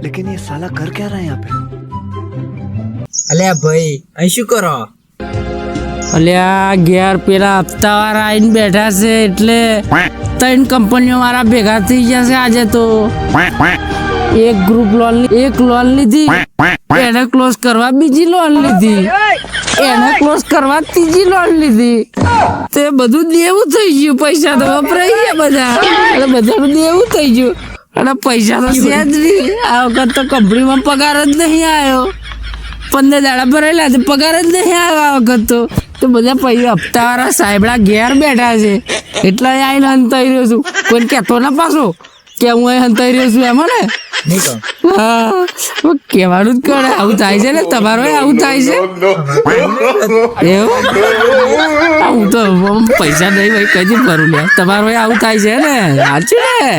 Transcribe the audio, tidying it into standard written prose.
लेकिन ये साला कर क्या रहा है यहाँ पे? અલ્યા ભાઈ અહીં શું કરો? અલ્યા ઘેર પેલા હપ્તાવાળા આવીને બેઠા છે એટલે 3 કંપનીઓ વાળા ભેગા થઈ જશે આજે તો. એક ગ્રુપ લોન એક લોન લીધી, એને ક્લોઝ કરવા બીજી લોન લીધી, એને ક્લોઝ કરવા ત્રીજી લોન લીધી. તે બધું દેવું થઈ ગયું, પૈસા તો વપરાઈ ગયા બધા, એટલે બધાનું દેવું થઈ ગયું અને પૈસા તો છે જ નહીં. આ વખત તો કંપનીમાં પગાર જ નહીં આવ્યો. 15 દાડા ભરેલા તો પગાર જ નહીં આવ્યો આ વખત તો બધા પૈસા હપ્તાવાળા સાહેબડા ઘેર બેઠા છે એટલે આવીને હંતાઈ રહ્યો છું. કોઈને કહેતો ના પાછો કે હું અહીં હંતાઈ રહ્યો છું એમાં ને. હા કહેવાનું જ કરે. આવું થાય છે ને તમારો આવું થાય છે એવું? હું તો પૈસા નહીં ભાઈ કઈ ભરું લે. તમારો આવું થાય છે ને સાચું ને?